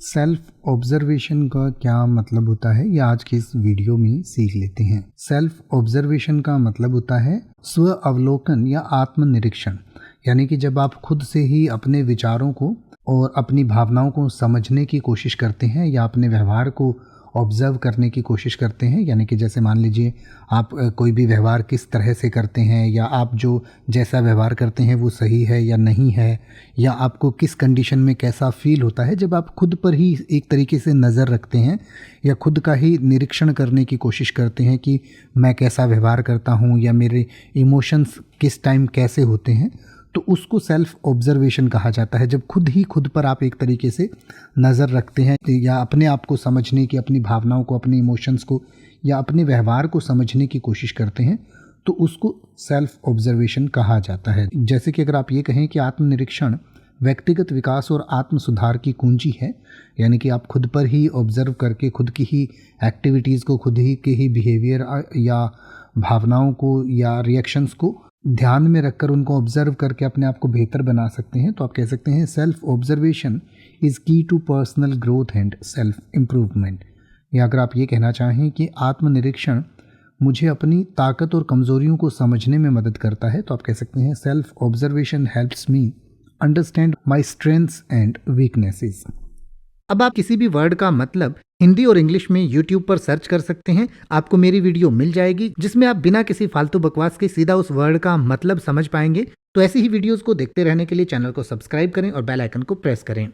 Self observation का क्या मतलब होता है, यह आज की इस वीडियो में सीख लेते हैं। सेल्फ ऑब्जर्वेशन का मतलब होता है स्व अवलोकन या आत्मनिरीक्षण, यानी कि जब आप खुद से ही अपने विचारों को और अपनी भावनाओं को समझने की कोशिश करते हैं या अपने व्यवहार को ऑब्जर्व करने की कोशिश करते हैं। यानी कि जैसे मान लीजिए आप कोई भी व्यवहार किस तरह से करते हैं, या आप जो जैसा व्यवहार करते हैं वो सही है या नहीं है, या आपको किस कंडीशन में कैसा फील होता है जब आप खुद पर ही एक तरीके से नज़र रखते हैं या खुद का ही निरीक्षण करने की कोशिश करते हैं कि मैं कैसा व्यवहार करता हूँ या मेरे इमोशंस किस टाइम कैसे होते हैं, तो उसको सेल्फ ऑब्जर्वेशन कहा जाता है। जब खुद ही खुद पर आप एक तरीके से नज़र रखते हैं या अपने आप को समझने की, अपनी भावनाओं को, अपने इमोशंस को या अपने व्यवहार को समझने की कोशिश करते हैं, तो उसको सेल्फ ऑब्जर्वेशन कहा जाता है। जैसे कि अगर आप ये कहें कि आत्मनिरीक्षण व्यक्तिगत विकास और आत्म सुधार की कुंजी है, यानी कि आप खुद पर ही ऑब्जर्व करके खुद की ही एक्टिविटीज़ को, खुद ही के ही बिहेवियर या भावनाओं को या रिएक्शंस को ध्यान में रखकर उनको ऑब्जर्व करके अपने आप को बेहतर बना सकते हैं। तो आप कह सकते हैं self observation is key to personal growth and self improvement. या अगर आप ये कहना चाहें कि आत्मनिरीक्षण मुझे अपनी ताकत और कमज़ोरियों को समझने में मदद करता है, तो आप कह सकते हैं self observation helps me understand my strengths and weaknesses. अब आप किसी भी वर्ड का मतलब हिंदी और इंग्लिश में YouTube पर सर्च कर सकते हैं। आपको मेरी वीडियो मिल जाएगी जिसमें आप बिना किसी फालतू बकवास के सीधा उस वर्ड का मतलब समझ पाएंगे। तो ऐसी ही वीडियोस को देखते रहने के लिए चैनल को सब्सक्राइब करें और बेल आइकन को प्रेस करें।